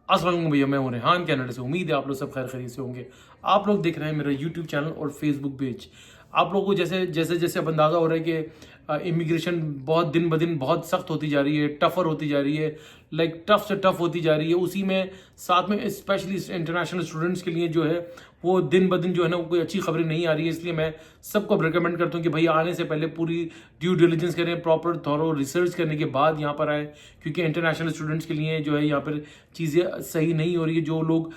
अस्सलाम वालेकुम भैया, मैं हूं रेहान कनाडा से। उम्मीद है आप लोग सब खैर खैरियत से होंगे। आप लोग देख रहे हैं मेरा यूट्यूब चैनल और फेसबुक पेज। आप लोगों को जैसे जैसे जैसे अब अंदाज़ा हो रहा है कि इमिग्रेशन बहुत दिन ब दिन बहुत सख्त होती जा रही है, टफ़र होती जा रही है, लाइक टफ से टफ होती जा रही है। उसी में साथ में स्पेशली इंटरनेशनल स्टूडेंट्स के लिए जो है वो दिन ब दिन जो है ना वो कोई अच्छी खबरें नहीं आ रही है। इसलिए मैं सबको रिकमेंड करता हूँ कि भैया आने से पहले पूरी ड्यू डिलिजेंस करें, प्रॉपर थॉरो रिसर्च करने के बाद यहाँ पर आए, क्योंकि इंटरनेशनल स्टूडेंट्स के लिए जो है यहाँ पर चीज़ें सही नहीं हो रही है। जो लोग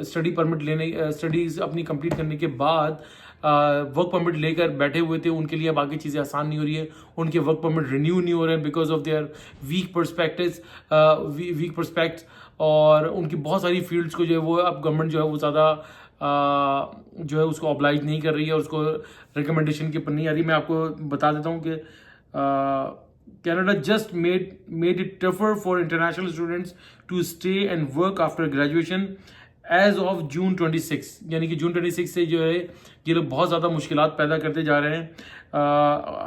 स्टडी परमिट लेने स्टडीज़ अपनी कंप्लीट करने के बाद वर्क परमिट लेकर बैठे हुए थे, उनके लिए बाकी चीज़ें आसान नहीं हो रही है। उनके वर्क परमिट रिन्यू नहीं हो रहे हैं बिकॉज ऑफ देयर वीक परस्पेक्ट्स और उनकी बहुत सारी फील्ड्स को जो है वो अब गवर्नमेंट जो है वो ज़्यादा जो है उसको ऑब्लाइज नहीं कर रही है और उसको रिकमेंडेशन के ऊपर नहीं आ रही। मैं आपको बता देता हूँ कि Canada just made it tougher for international students to stay and work after graduation as of June 26, यानी कि जून 26 से जो है ये लोग बहुत ज़्यादा मुश्किलात पैदा करते जा रहे हैं।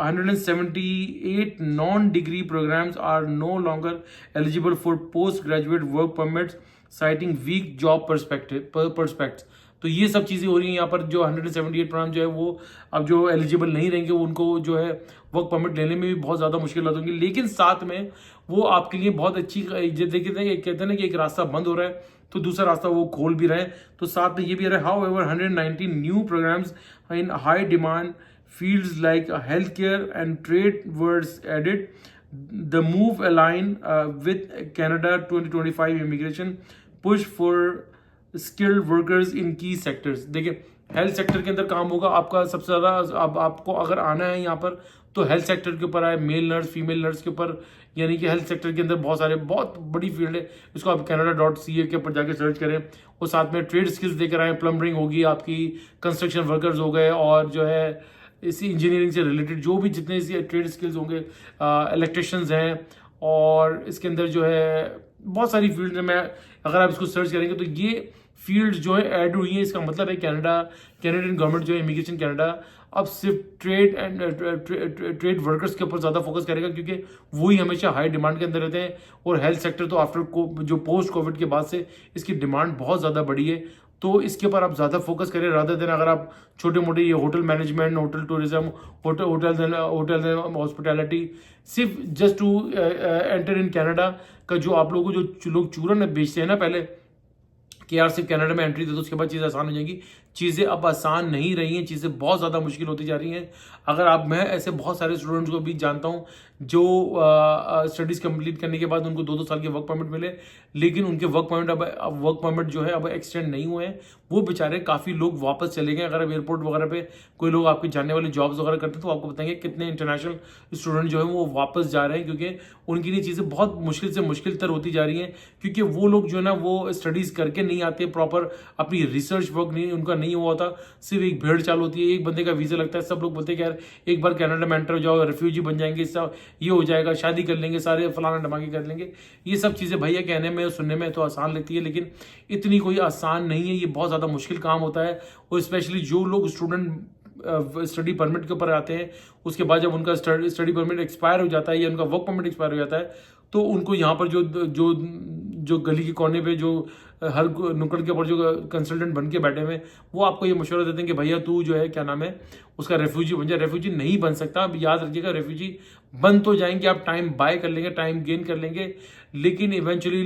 178 non degree programs are no longer eligible for post graduate work permits citing weak job prospects. तो ये सब चीज़ें हो रही हैं यहाँ पर। जो 178 प्रोग्राम जो है वो अब जो एलिजिबल नहीं रहेंगे उनको जो है वर्क परमिट लेने में भी बहुत ज़्यादा मुश्किल होगी, लेकिन साथ में वो आपके लिए बहुत अच्छी देखिए कहते हैं ना कि एक रास्ता बंद हो रहा है तो दूसरा रास्ता वो खोल भी रहे हैं। तो साथ में ये भी रहा है। However 119 new programmes in high demand fields like health care and trade words added the move align with Canada 2025 immigration push for skilled workers in key sectors. देखिए हेल्थ सेक्टर के अंदर काम होगा आपका सबसे ज़्यादा। अब आपको अगर आना है यहाँ पर तो हेल्थ सेक्टर के ऊपर आए, मेल नर्स फीमेल नर्स के ऊपर, यानी कि हेल्थ सेक्टर के अंदर बहुत बड़ी फील्ड है। इसको आप canada.ca के ऊपर जाके सर्च करें और साथ में ट्रेड स्किल्स देकर आए। प्लम्बरिंग होगी आपकी, कंस्ट्रक्शन वर्कर्स हो गए और जो है इसी इंजीनियरिंग से रिलेटेड जो भी जितने इसी ट्रेड स्किल्स होंगे, इलेक्ट्रिशियंस हैं और इसके अंदर जो है बहुत सारी फील्ड में अगर आप इसको सर्च करेंगे तो ये फील्ड जो है ऐड हुई है। इसका मतलब है कैनेडियन गवर्नमेंट जो है इमिग्रेशन कनाडा अब सिर्फ ट्रेड वर्कर्स के ऊपर ज़्यादा फोकस करेगा, क्योंकि वही हमेशा हाई डिमांड के अंदर रहते हैं। और हेल्थ सेक्टर तो जो पोस्ट कोविड के बाद से इसकी डिमांड बहुत ज़्यादा बढ़ी है, तो इसके ऊपर आप ज़्यादा फोकस करें रादर देन अगर आप छोटे मोटे ये hotel management, hotel tourism, hotel hospitality, सिर्फ just to enter in Canada का जो आप लोगों को जो लोग चूरन बेचते हैं ना पहले कि यार सिर्फ कनाडा में एंट्री दे दो उसके बाद चीज़ें आसान हो जाएंगी, चीज़ें अब आसान नहीं रही हैं। चीज़ें बहुत ज़्यादा मुश्किल होती जा रही हैं। अगर आप मैं ऐसे बहुत सारे स्टूडेंट्स को भी जानता हूं जो स्टडीज़ कंप्लीट करने के बाद उनको 2-2 साल के वर्क परमिट मिले, लेकिन उनके वर्क परमिट जो है अब एक्सटेंड नहीं हुए हैं। वो बेचारे काफ़ी लोग वापस चले गए। अगर आप एयरपोर्ट वगैरह पे कोई लोग आपके जानने वाले जॉब्स वगैरह करते हैं तो आपको बताएंगे कितने इंटरनेशनल स्टूडेंट जो है वो वापस जा रहे हैं, क्योंकि उनके लिए चीज़ें बहुत मुश्किल से मुश्किल तर होती जा रही हैं। क्योंकि वो लोग जो है ना वो स्टडीज़ करके नहीं आते, प्रॉपर अपनी रिसर्च वर्क नहीं उनका नहीं हुआ होता, सिर्फ एक भीड़ चालू होती है, एक बंदे का वीज़ा लगता है, सब लोग बोलते हैं कि यार एक बार कनाडा में एंटर हो जाओ, रेफ्यूजी बन जाएंगे, सब ये हो जाएगा, शादी कर लेंगे, सारे फलाना धमाके कर लेंगे। ये सब चीज़ें भैया कहने में सुनने में तो आसान लगती है, लेकिन इतनी कोई आसान नहीं है। ये बहुत ज़्यादा मुश्किल काम होता है। और स्पेशली जो लोग स्टूडेंट स्टडी परमिट के ऊपर आते हैं, उसके बाद जब उनका स्टडी परमिट एक्सपायर हो जाता है या उनका वर्क परमिट एक्सपायर हो जाता है, तो उनको यहाँ पर जो जो जो गली के कोने पे जो हर नुक्कड़ के ऊपर जो कंसल्टेंट बन के बैठे हुए वो आपको ये मशवरा देते हैं कि भैया तू जो है क्या नाम है उसका रेफ्यूजी बन जाए। रेफ्यूजी नहीं बन सकता। अब याद रखिएगा, रेफ्यूजी बन तो जाएंगे, आप टाइम बाय कर लेंगे, टाइम गेन कर लेंगे, लेकिन इवेंचुअली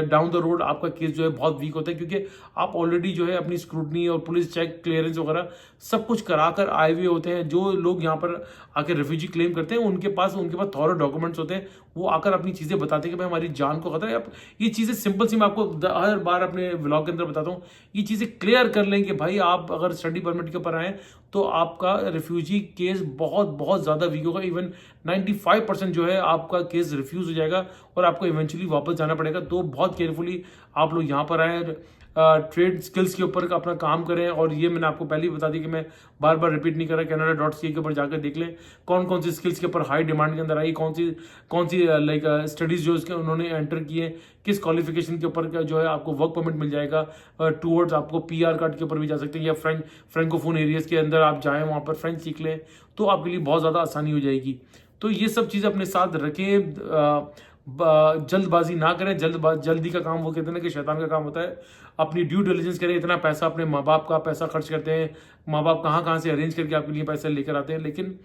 डाउन द रोड आपका केस जो है बहुत वीक होता है, क्योंकि आप ऑलरेडी जो है अपनी स्क्रूटनी और पुलिस चेक क्लियरेंस वगैरह सब कुछ कराकर आए हुए होते हैं। जो लोग यहाँ पर आकर रेफ्यूजी क्लेम करते हैं उनके पास थॉरो डॉक्यूमेंट्स होते हैं। वो आकर अपनी चीज़ें बताते हैं कि भाई हमारी जान को खतरा है। ये चीज़ें सिंपल सी मैं आपको हर बार अपने व्लॉग के अंदर बताता हूँ। ये चीज़ें क्लियर कर लें कि भाई आप अगर स्टडी परमिट के ऊपर आए तो आपका रेफ्यूजी केस बहुत ज़्यादा वीक होगा। इवन 95% जो है आपका केस रिफ्यूज़ हो जाएगा और आपको इवेंचुअली वापस जाना पड़ेगा। तो बहुत केयरफुली आप लोग यहाँ पर आए, ट्रेड स्किल्स के ऊपर अपना काम करें। और ये मैंने आपको पहले ही बता दी कि मैं बार बार रिपीट नहीं कर रहा। canada.ca के ऊपर जाकर देख लें कौन कौन सी स्किल्स के ऊपर हाई डिमांड के अंदर आई, कौन सी लाइक स्टडीज़ जो इसके उन्होंने एंटर किए, किस क्वालिफिकेशन के ऊपर जो है आपको वर्क परमिट मिल जाएगा। टूवर्ड्स आपको PR कार्ड के ऊपर भी जा सकते हैं, या फ्रेंकोफोन एरियाज के अंदर आप जाएँ, वहाँ पर फ्रेंच सीख लें तो आपके लिए बहुत ज़्यादा आसानी हो जाएगी। तो ये सब चीज़ें अपने साथ रखें। जल्दबाजी ना करें। जल्दी का काम वो कहते हैं ना कि शैतान का काम होता है। अपनी ड्यू डिलिजेंस करें। इतना पैसा अपने माँ बाप का पैसा खर्च करते हैं, माँ बाप कहाँ कहाँ से अरेंज करके आपके लिए पैसे लेकर आते हैं, लेकिन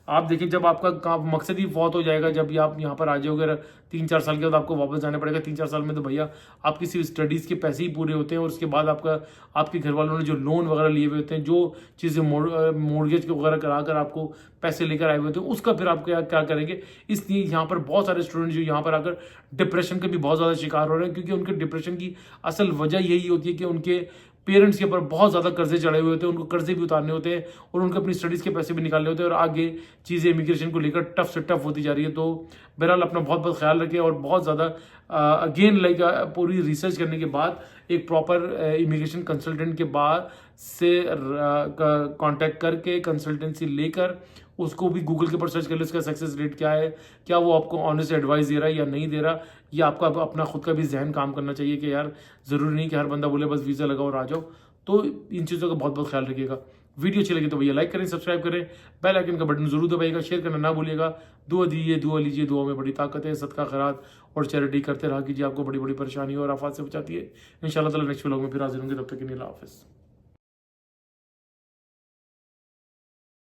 आप देखिए जब आपका मकसद ही फौत हो जाएगा, जब ये आप यहाँ पर आ जाओगे 3-4 साल के बाद आपको वापस जाना पड़ेगा। 3-4 साल में तो भैया आपकी सिर्फ स्टडीज़ के पैसे ही पूरे होते हैं, और उसके बाद आपके घर वालों ने जो लोन वगैरह लिए हुए होते हैं, जो चीज़ें मोर्गेज वगैरह करा कर आपको पैसे लेकर आए हुए होते हैं, उसका फिर आप क्या करेंगे। इसलिए यहाँ पर बहुत सारे स्टूडेंट जो यहाँ पर आकर डिप्रेशन के भी बहुत ज़्यादा शिकार हो रहे हैं, क्योंकि उनके डिप्रेशन की असल वजह यही होती है कि उनके पेरेंट्स के ऊपर बहुत ज़्यादा कर्जे चढ़े हुए होते हैं, उनको कर्जे भी उतारने होते हैं, और उनको अपनी स्टडीज़ के पैसे भी निकालने होते हैं, और आगे चीज़ें इमिग्रेशन को लेकर टफ से टफ होती जा रही है। तो बहरहाल अपना बहुत बहुत ख्याल रखें, और बहुत ज़्यादा अगेन लाइक पूरी रिसर्च करने के बाद एक प्रॉपर इमिग्रेशन कंसल्टेंट के बाद से कांटेक्ट करके कंसल्टेंसी लेकर उसको भी गूगल के ऊपर सर्च कर लो इसका सक्सेस रेट क्या है, क्या वो आपको ऑनेस्ट एडवाइस दे रहा है या नहीं दे रहा। ये आपका अपना खुद का भी जहन काम करना चाहिए कि यार ज़रूरी नहीं कि हर बंदा बोले बस वीज़ा लगाओ और आ जाओ। तो इन चीज़ों का बहुत बहुत ख्याल रखिएगा। वीडियो अच्छी लगी तो भैया लाइक करें, सब्सक्राइब करें, बेल आइकन का बटन जरूर दबाइएगा, शेयर करना ना भूलिएगा। दुआ दीजिए, दुआ लीजिए, दुआ में बड़ी ताकत है। सदका खैरात और चैरिटी करते रहा कीजिए, आपको बड़ी बड़ी परेशानी और आफत से बचाती है। इंशाल्लाह ताला नेक्स्ट व्लॉग में फिर हाजिर होंगे, तब तक के लिए अल्लाह हाफिज़।